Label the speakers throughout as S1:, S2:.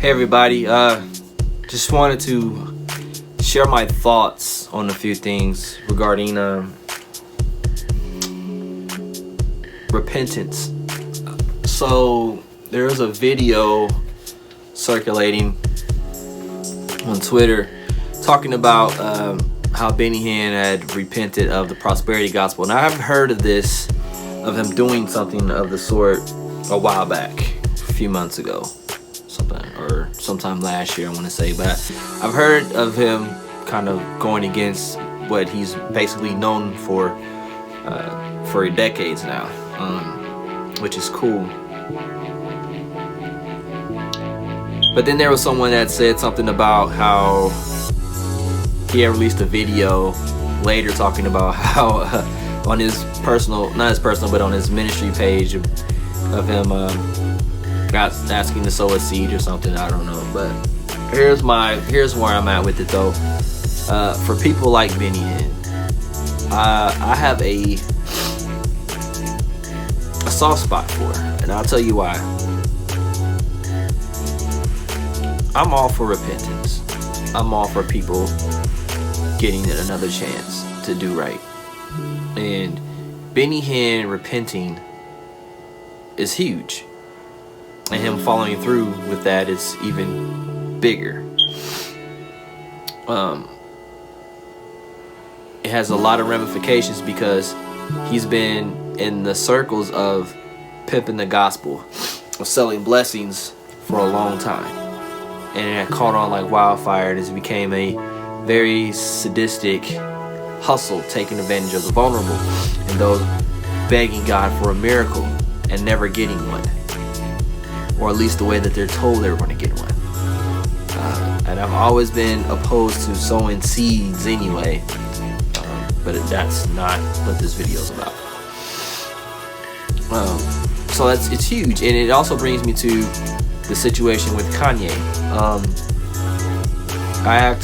S1: Hey everybody, just wanted to share my thoughts on a few things regarding repentance. So there was a video circulating on Twitter talking about how Benny Hinn had repented of the prosperity gospel. Now I've heard of this, of him doing something of the sort a while back, a few months ago, or sometime last year I want to say, but I've heard of him kind of going against what he's basically known for decades now, which is cool. But then there was someone that said something about how he had released a video later talking about how on his personal, not his personal, but on his ministry page of him asking to sow a seed or something. I don't know, but here's where I'm at with it though. For people like Benny Hinn, I have a soft spot for her, and I'll tell you why. I'm all for repentance. I'm all for people getting another chance to do right. And Benny Hinn repenting is huge. And him following through with that is even bigger. It has a lot of ramifications because he's been in the circles of pimping the gospel, of selling blessings for a long time. And it had caught on like wildfire, and it became a very sadistic hustle, taking advantage of the vulnerable and those begging God for a miracle and never getting one, or at least the way that they're told they were going to get one. And I've always been opposed to sowing seeds anyway, but that's not what this video is about. So it's huge, and it also brings me to the situation with Kanye. I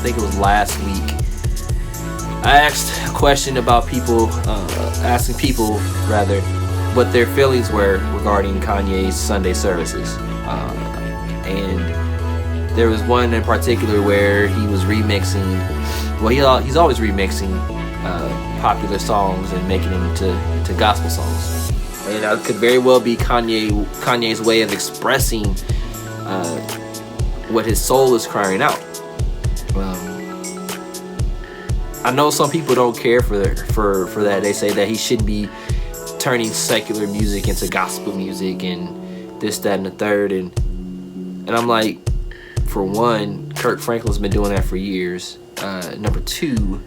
S1: think it was last week, I asked a question about asking people what their feelings were regarding Kanye's Sunday services. And there was one in particular where he was remixing, he's always remixing popular songs and making them to gospel songs. And that could very well be Kanye's way of expressing what his soul is crying out. I know some people don't care for that. They say that he shouldn't be turning secular music into gospel music and this, that, and the third. And I'm like, for one, Kirk Franklin's been doing that for years. Number two,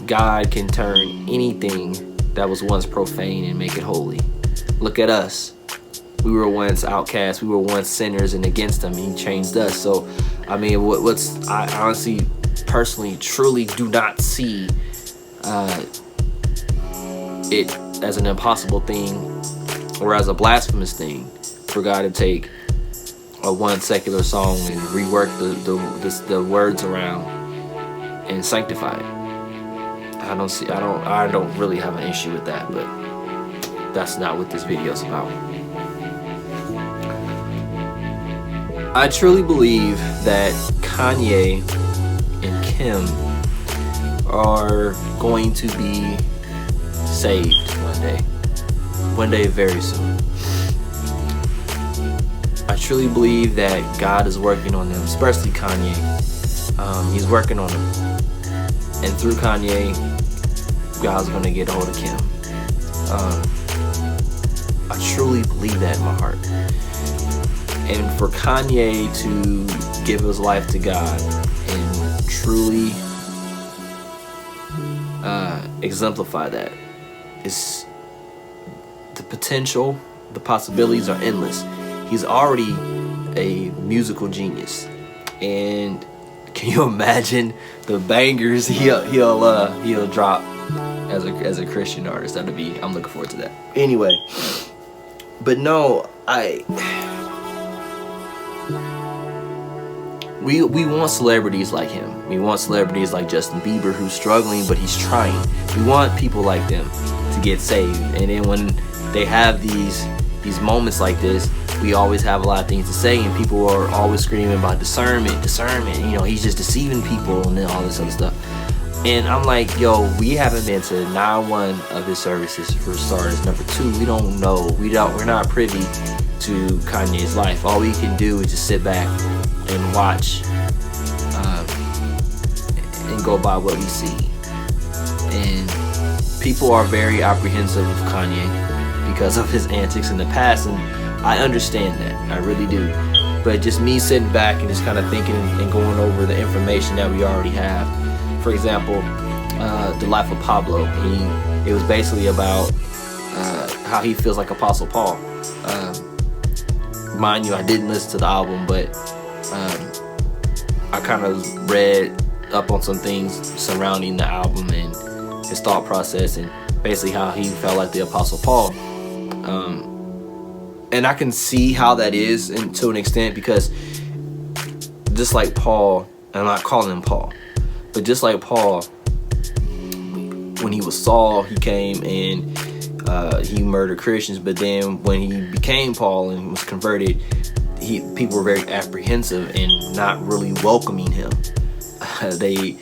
S1: God can turn anything that was once profane and make it holy. Look at us. We were once outcasts. We were once sinners and against him. He changed us. So, I mean, I honestly, personally, truly do not see it as an impossible thing or as a blasphemous thing for God to take a one secular song and rework the words around and sanctify it. I don't really have an issue with that, but that's not what this video is about. I truly believe that Kanye and Kim are going to be saved one day very soon. I truly believe that God is working on them, especially Kanye. He's working on them, and through Kanye, God's gonna get a hold of Kim. I truly believe that in my heart. And for Kanye to give his life to God and truly exemplify that, is the potential, the possibilities are endless. He's already a musical genius, and can you imagine the bangers he'll drop as a Christian artist? I'm looking forward to that. Anyway, but no, we want celebrities like him. We want celebrities like Justin Bieber, who's struggling but he's trying. We want people like them to get saved, and then when they have these these moments like this, we always have a lot of things to say, and people are always screaming about discernment. You know, he's just deceiving people and all this other stuff. And I'm like, yo, we haven't been to not one of his services, for starters. Number two, we don't know. We're not privy to Kanye's life. All we can do is just sit back and watch and go by what we see. And people are very apprehensive of Kanye because of his antics in the past, and I understand that. I really do. But just me sitting back and just kind of thinking and going over the information that we already have. For example, The Life of Pablo. It was basically about how he feels like Apostle Paul. Mind you, I didn't listen to the album, but I kind of read up on some things surrounding the album and his thought process, and basically how he felt like the Apostle Paul. And I can see how that is, and to an extent, because just like Paul, and I'm not calling him Paul, but just like Paul, when he was Saul, he came and he murdered Christians. But then when he became Paul and was converted, people were very apprehensive and not really welcoming him. They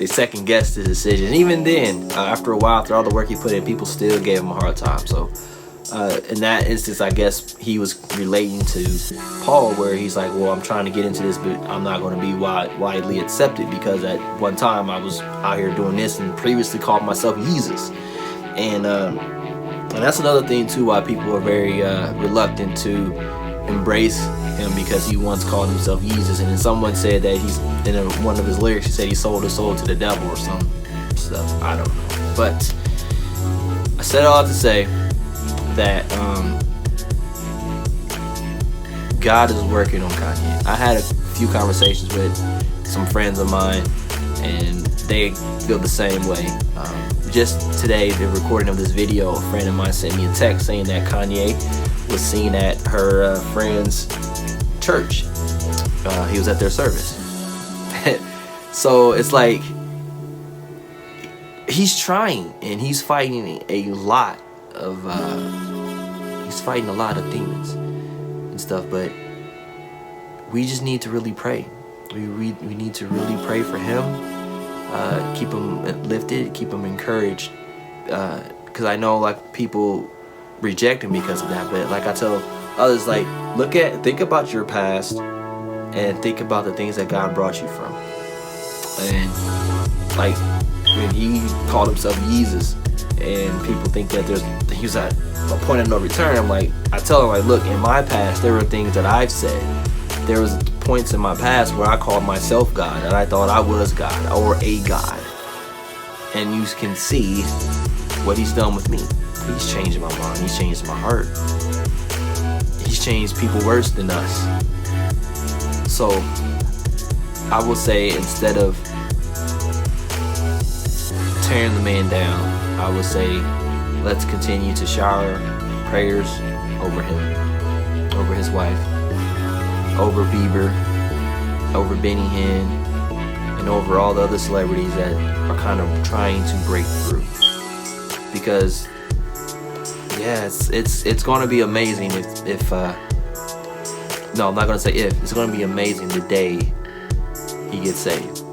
S1: second guessed his decision. And even then, after a while, after all the work he put in, people still gave him a hard time. So in that instance, I guess he was relating to Paul, where he's like, well, I'm trying to get into this, but I'm not going to be widely accepted because at one time I was out here doing this and previously called myself Jesus. And that's another thing too, why people are very reluctant to embrace him, because he once called himself Jesus. And then someone said that he's, in one of his lyrics, he said he sold his soul to the devil or some stuff. I don't know. But I said all to say that God is working on Kanye. I had a few conversations with some friends of mine, and they feel the same way. Just today, the recording of this video, a friend of mine sent me a text saying that Kanye was seen at her friend's church. He was at their service. So it's like, he's trying, and he's fighting a lot of demons and stuff, but we just need to really pray. We need to really pray for him, keep him lifted, keep him encouraged, because I know like people reject him because of that. But like I tell others, like, think about your past and think about the things that God brought you from. And like when he called himself Jesus, and people think that he was at a point of no return, I tell them, like, look, in my past there were things that I've said. There was points in my past where I called myself God, and I thought I was God or a God. And you can see what he's done with me. He's changed my mind. He's changed my heart. He's changed people worse than us. So I will say, instead of tearing the man down, I would say let's continue to shower prayers over him, over his wife, over Bieber, over Hinn, and over all the other celebrities that are kind of trying to break through. Because yeah, it's going to be amazing if no, I'm not going to say if. It's going to be amazing the day he gets saved.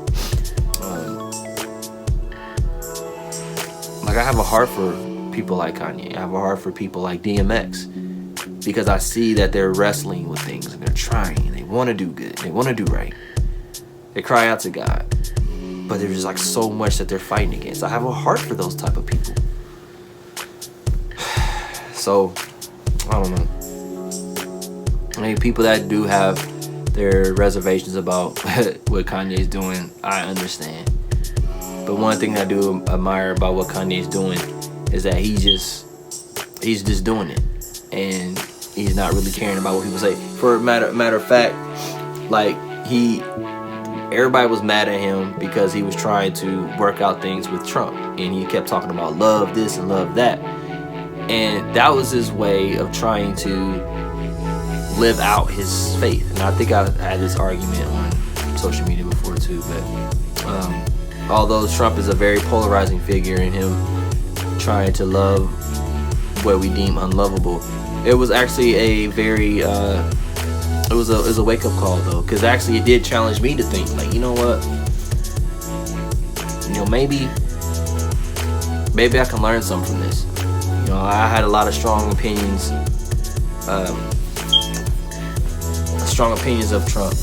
S1: I have a heart for people like Kanye. I have a heart for people like DMX, because I see that they're wrestling with things and they're trying. They want to do good. They want to do right. They cry out to God, but there's just like so much that they're fighting against. I have a heart for those type of people. So I don't know. I mean, people that do have their reservations about what Kanye's doing, I understand. But one thing I do admire about what Kanye's doing is that he's just doing it, and he's not really caring about what people say. For a matter of fact, like everybody was mad at him because he was trying to work out things with Trump, and he kept talking about love this and love that, and that was his way of trying to live out his faith. And I think I had this argument on social media before too, but although Trump is a very polarizing figure, and him trying to love what we deem unlovable. It was actually a very it was a wake up call though, because actually it did challenge me to think like, you know what, maybe I can learn something from this. I had a lot of strong opinions of Trump,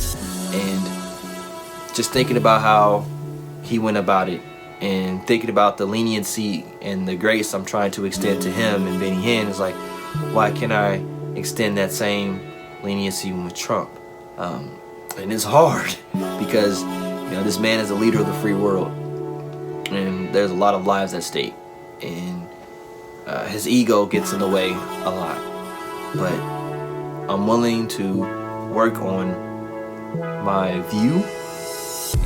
S1: and just thinking about how he went about it, and thinking about the leniency and the grace I'm trying to extend to him and Benny Hinn, is like, why can't I extend that same leniency with Trump? And it's hard because this man is a leader of the free world, and there's a lot of lives at stake, and his ego gets in the way a lot. But I'm willing to work on my view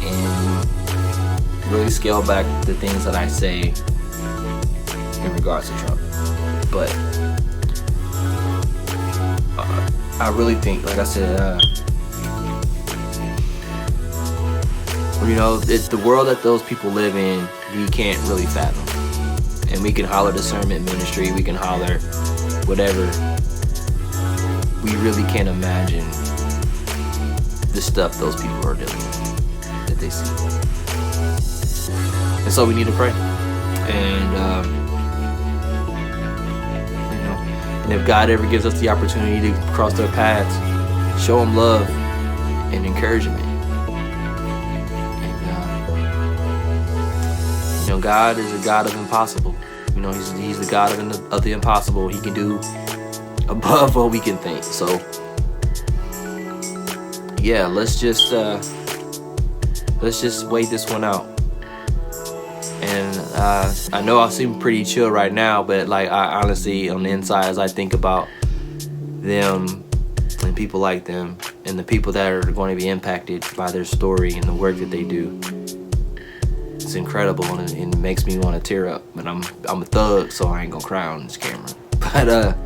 S1: and really scale back the things that I say in regards to Trump. But I really think, like I said, it's the world that those people live in, we can't really fathom. And we can holler discernment ministry, we can holler whatever. We really can't imagine the stuff those people are dealing with, that they see. And so we need to pray. And and if God ever gives us the opportunity to cross their paths, show them love and encouragement. And God is a God of impossible. He's the God of the impossible. He can do above what we can think. So yeah, let's just wait this one out. And I know I seem pretty chill right now, but like, I honestly, on the inside, as I think about them and people like them and the people that are going to be impacted by their story and the work that they do, it's incredible, and it makes me want to tear up. But I'm a thug, so I ain't gonna cry on this camera. But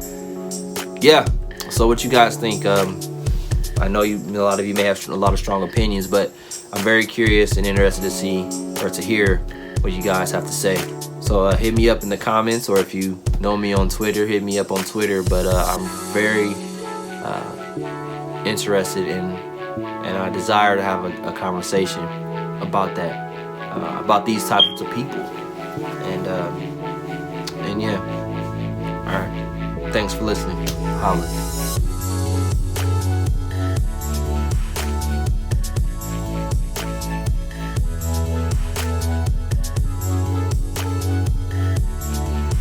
S1: yeah. So what you guys think? I know a lot of you may have a lot of strong opinions, but I'm very curious and interested to see or to hear what you guys have to say. So hit me up in the comments, or if you know me on Twitter, hit me up on Twitter. But I'm very interested in, and I desire to have a conversation about that, about these types of people. And yeah. All right. Thanks for listening. Holla.